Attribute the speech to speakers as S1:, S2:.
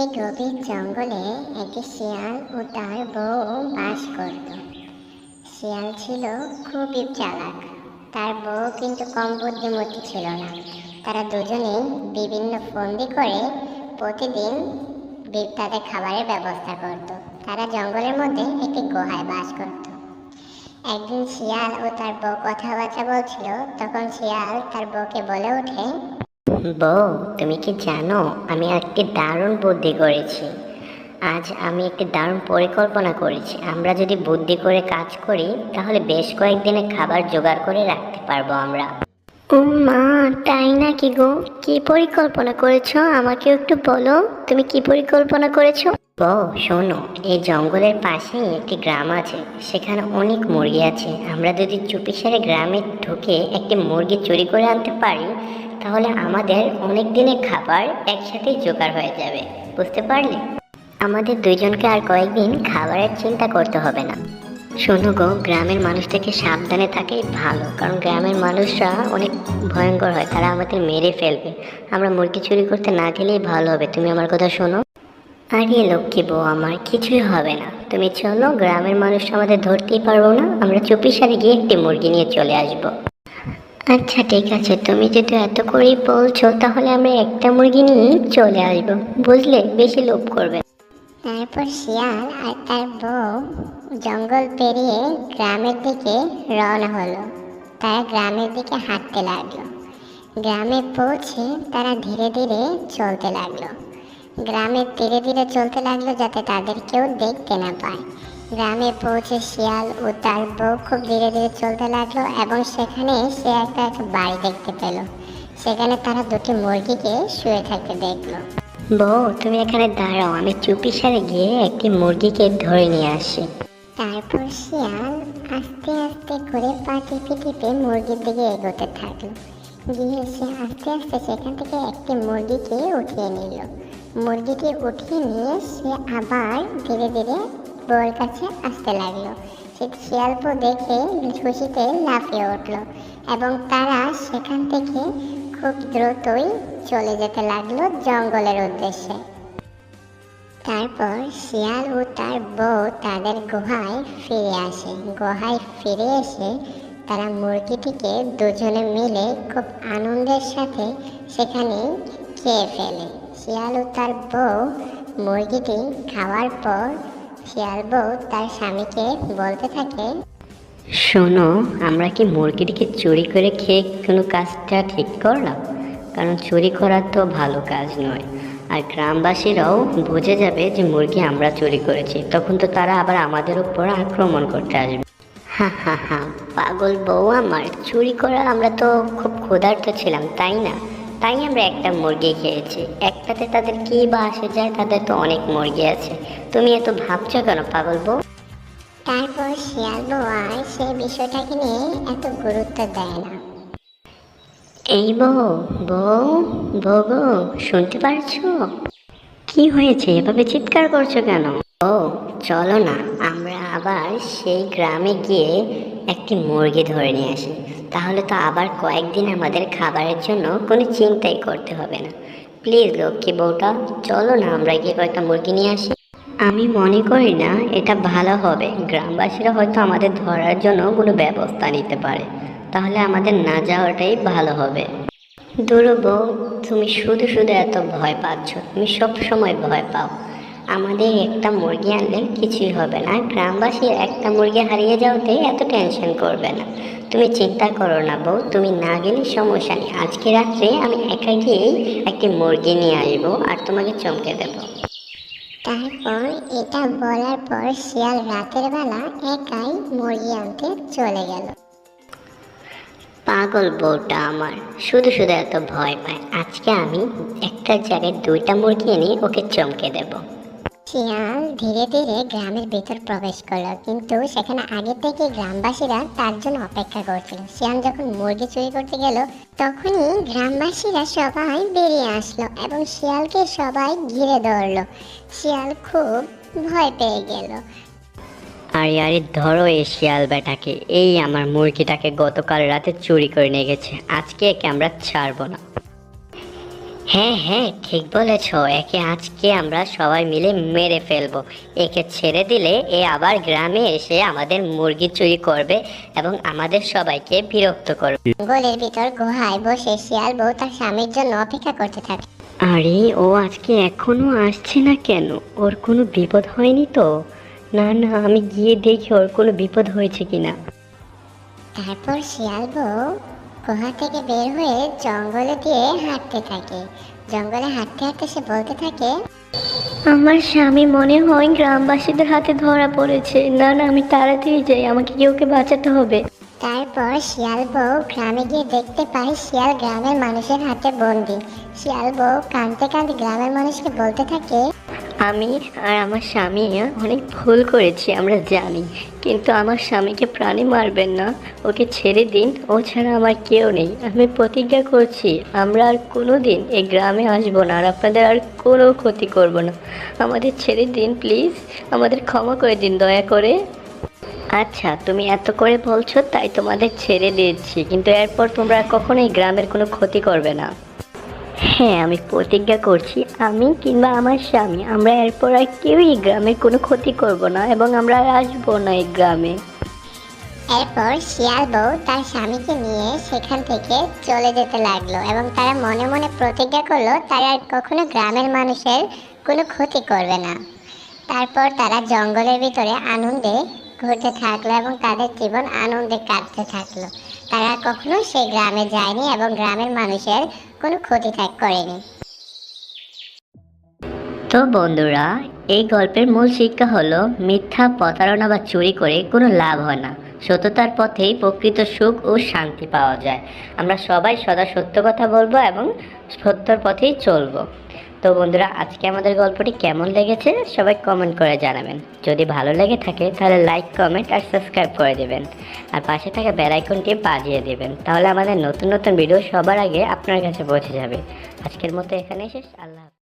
S1: একটি গভীর জঙ্গলে একটি শিয়াল ও তার বউ বাস করত। শিয়াল ছিল খুবই চালাক, তার বউ কিন্তু কম বুদ্ধিমতী ছিল না। তারা দুজনেই বিভিন্ন ফন্দি করে প্রতিদিন তাদের খাবারের ব্যবস্থা করত। তারা জঙ্গলের মধ্যে একটি গুহায় বাস করত। একদিন শিয়াল ও তার বউ কথাবার্তা বলছিল, তখন শিয়াল তার বউকে বলে ওঠে, বউ, তুমি কি জানো আমি একটি দারুণ বুদ্ধি করেছি। আজ আমি একটি দারুণ পরিকল্পনা করেছি। আমরা যদি বুদ্ধি করে কাজ করি তাহলে বেশ কয়েকদিনে খাবার জোগাড় করে রাখতে পারবো আমরা। ও মা, তাই নাকি গো? কি পরিকল্পনা করেছো আমাকে একটু বলো, তুমি কি পরিকল্পনা করেছো? বউ শোনো, এই জঙ্গলের পাশেই একটি গ্রাম আছে, সেখানে অনেক মুরগি আছে। আমরা যদি চুপিসারে গ্রামে ঢুকে একটি মুরগি চুরি করে আনতে পারি তাহলে আমাদের অনেক দিনের খাবার একসাথেই জোগাড় হয়ে যাবে, বুঝতে পারলে? আমাদের দুইজনকে আর কয়েকদিন খাবারের চিন্তা করতে হবে না। শোনো গো, গ্রামের মানুষ থেকে সাবধানে থাকাই ভালো, কারণ গ্রামের মানুষরা অনেক ভয়ঙ্কর হয়, তারা আমাদের মেরে ফেলবে। আমরা মুরগি চুরি করতে না গেলেই ভালো হবে, তুমি আমার কথা শোনো। আরে লক্ষ্মী বউ আমার, কিছুই হবে না, তুমি চলো, গ্রামের মানুষ আমাদের ধরতেই পারবো না। আমরা চুপিসারে গিয়ে একটি মুরগি নিয়ে চলে আসবো। আচ্ছা ঠিক আছে, তুমি যদি এত করেই বলছো তাহলে আমরা একটা মুরগি নিয়ে চলে আসবো, বুঝলে? বেশি লোভ করবে। তারপর শিয়াল আর তার বউ জঙ্গল পেরিয়ে গ্রামের দিকে রওনা হলো। তারা গ্রামের দিকে হাঁটতে লাগলো। গ্রামে পৌঁছে তারা ধীরে ধীরে চলতে লাগলো। গ্রামে ধীরে ধীরে চলতে লাগলো যাতে তাদের কেউ দেখতে না পায়। গ্রামে পৌঁছে শিয়াল ও তার বউ খুব ধীরে ধীরে চলতে লাগলো এবং সেখানে সে একটা বাড়ি দেখতে পেল। সেখানে তারা দুটি মুরগিকে শুয়ে থাকতে দেখলো। বউ, তুমি এখানে দাঁড়াও, আমি চুপিসারে গিয়ে একটি মুরগিকে ধরে নিয়ে আসি। তারপর শিয়াল আস্তে আস্তে করে পা টিপে টিপে মুরগির দিকে এগোতে থাকলো। গিয়ে সে আস্তে আস্তে সেখান থেকে একটি মুরগিকে উঠিয়ে নিল। মুরগিকে উঠিয়ে নিয়ে সে আবার ধীরে ধীরে বউয়ের কাছে আসতে লাগলো। সে শিয়াল বউ দেখে খুশিতে লাফিয়ে উঠল এবং তারা সেখান থেকে খুব দ্রুতই চলে যেতে লাগলো জঙ্গলের উদ্দেশ্যে। তারপর শিয়াল ও তার বউ তাদের গুহায় ফিরে আসে। গুহায় ফিরে এসে তারা মুরগিটিকে দুজনে মিলে খুব আনন্দের সাথে সেখানে খেয়ে ফেলে। শিয়াল ও তার বউ মুরগিটি খাওয়ার পর শিয়াল বউ তার স্বামীকে বলতে থাকে, শোনো, আমরা কি মুরগিটিকে চুরি করে খেয়ে কোনো কাজটা ঠিক করলাম? কারণ চুরি করা তো ভালো কাজ নয়, আর গ্রামবাসীরাও বুঝে যাবে যে মুরগি আমরা চুরি করেছি, তখন তো তারা আবার আমাদের উপর আক্রমণ করতে আসবে। হা হা হা, পাগল বউ আমার, চুরি করা আমরা তো খুব ক্ষুধার্ত ছিলাম, তাই না? তাই আমরা একটা মুরগি খেয়েছি, একটাতে তাদের কি বা আসে যায়, তাদের তো অনেক মুরগি আছে। তুমি এত ভাবছো কেন পাগল বউ? তারপর শিয়াল বউ আর সেই বিষয়টাকে নিয়ে এত গুরুত্ব দেয় না। এই বউ, বউ, বউ গো, শুনতে পারছো? কি হয়েছে, এভাবে চিৎকার করছো কেন? ও চলো না, আমরা আবার সেই গ্রামে গিয়ে একটি মুরগি ধরে নিয়ে আসি, তাহলে তো আবার কয়েকদিন আমাদের খাবারের জন্য কোনো চিন্তাই করতে হবে না। প্লিজ লক্ষ্মী বউটা, চলো না আমরা গিয়ে কয়েকটা মুরগি নিয়ে আসি। আমি মনে করি না এটা ভালো হবে, গ্রামবাসীরা হয়তো আমাদের ধরার জন্য কোনো ব্যবস্থা নিতে পারে, তাহলে আমাদের না যাওয়াটাই ভালো হবে। দূর বউ, তুমি শুধু শুধু এত ভয় পাচ্ছ, তুমি সব সময় ভয় পাও। আমাদের একটা মুরগি আনলে কিছুই হবে না, গ্রামবাসীর একটা মুরগি হারিয়ে যাওয়াতে এত টেনশন করবে না। তুমি চিন্তা করো না বউ, তুমি না গেলে সমস্যা নেই, আজকে রাত্রে আমি একা গিয়েই একটি মুরগি নিয়ে আসবো আর তোমাকে চমকে দেবো। তারপর এটা বলার পর শিয়াল রাতের বেলা একাই মুরগি আনতে চলে গেল। পাগল বউটা আমার শুধু শুধু এত ভয় পায়, আজকে আমি একটা জায়গায় দুইটা মুরগি এনে ওকে চমকে দেব। শিয়াল ধীরে ধীরে গ্রামের ভিতর প্রবেশ করলো, কিন্তু সেখানে আগে থেকে গ্রামবাসীরা তার জন্য অপেক্ষা করছিল। শিয়াল যখন মুরগি চুরি করতে গেল তখনই গ্রামবাসীরা সবাই বেরিয়ে আসলো এবং শিয়ালকে সবাই ঘিরে ধরলো। শিয়াল খুব ভয় পেয়ে গেল।
S2: আরে আরে ধরো এই শিয়াল বেটাকে, এই আমার মুরগিটাকে গতকাল রাতে চুরি করে নিয়ে গেছে, আজকে একে আমরা ছাড়বো না। হ্যাঁ হ্যাঁ, ঠিক বলেছ। একে আজকে আমরা সবাই মিলে মেরে ফেলবো। একে ছেড়ে দিলে এ আবার গ্রামে এসে আমাদের মুরগি চুরি করবে এবং আমাদের সবাইকে বিরক্ত করবে।
S1: জঙ্গলের ভিতর গুহায় বসে শিয়াল বউ তার স্বামীর জন্য অপেক্ষা করতে থাকে।
S2: আরে ও আজকে এখনো আসছে না কেন? ওর কোনো বিপদ হয়নি তো? না না, আমি গিয়ে দেখি ওর কোনো বিপদ হয়েছে কিনা।
S1: তারপর শিয়াল বউ গুহা থেকে বের হয়ে জঙ্গলে দিয়ে হাঁটতে থাকে। জঙ্গলে হাঁটতে হাঁটতে সে বলতে থাকে,
S2: আমার স্বামী মনে হয় গ্রামবাসীদের হাতে ধরা পড়েছে। না না, আমি তাড়াতাড়ি যাই, আমাকে কেউ ওকে বাঁচাতে হবে।
S1: তারপর শিয়াল বউ গ্রামে গিয়ে দেখতে পায় শিয়াল গ্রামের মানুষের হাতে বন্দি। শিয়াল বউ কাঁদতে কাঁদতে গ্রামের মানুষকে বলতে থাকে,
S2: আমি আর আমার স্বামী অনেক ভুল করেছি, আমরা জানি, কিন্তু আমার স্বামীকে প্রাণে মারবেন না, ওকে ছেড়ে দিন। ও ছাড়া আমার কেউ নেই। আমি প্রতিজ্ঞা করছি আমরা আর কোনো দিন এই গ্রামে আসবো না আর আপনাদের আর কোনো ক্ষতি করব না। আমাদের ছেড়ে দিন প্লিজ, আমাদের ক্ষমা করে দিন দয়া করে। আচ্ছা, তুমি এত করে বলছো তাই তোমাদের ছেড়ে দিচ্ছি, কিন্তু এরপর তোমরা কখনোই গ্রামের কোনো ক্ষতি করবে না। হ্যাঁ, আমি প্রতিজ্ঞা করছি আমি কিংবা আমার স্বামী আমরা এরপর আর কেউই গ্রামের কোনো ক্ষতি করব না এবং আমরা আর আসবো না এই গ্রামে।
S1: এরপর শিয়াল বউ তার স্বামীকে নিয়ে সেখান থেকে চলে যেতে লাগলো এবং তারা মনে মনে প্রতিজ্ঞা করলো তারা আর কখনো গ্রামের মানুষের কোনো ক্ষতি করবে না। তারপর তারা জঙ্গলের ভিতরে আনন্দে ঘুরতে থাকলো এবং তাদের জীবন আনন্দে কাটতে থাকলো। তারা আর কখনো সেই গ্রামে যায়নি এবং গ্রামের মানুষের কোনো ক্ষতি করেনি।
S2: তো বন্ধুরা, এই গল্পের মূল শিক্ষা হলো মিথ্যা, প্রতারণা বা চুরি করে কোনো লাভ হয় না। সততার পথেই প্রকৃত সুখ ও শান্তি পাওয়া যায়। আমরা সবাই সদা সত্য কথা বলবো এবং সত্যর পথেই চলবো। তো বন্ধুরা, আজকে আমাদের গল্পটি কেমন লেগেছে সবাই কমেন্ট করে জানাবেন। যদি ভালো লেগে থাকে তাহলে লাইক, কমেন্ট আর সাবস্ক্রাইব করে দেবেন। আর পাশে থাকা বেল আইকনটি বাজিয়ে দেবেন, তাহলে আমাদের নতুন নতুন ভিডিও সবার আগে আপনার কাছে পৌঁছে যাবে। আজকের মতো এখানেই শেষ। আল্লাহ হাফেজ।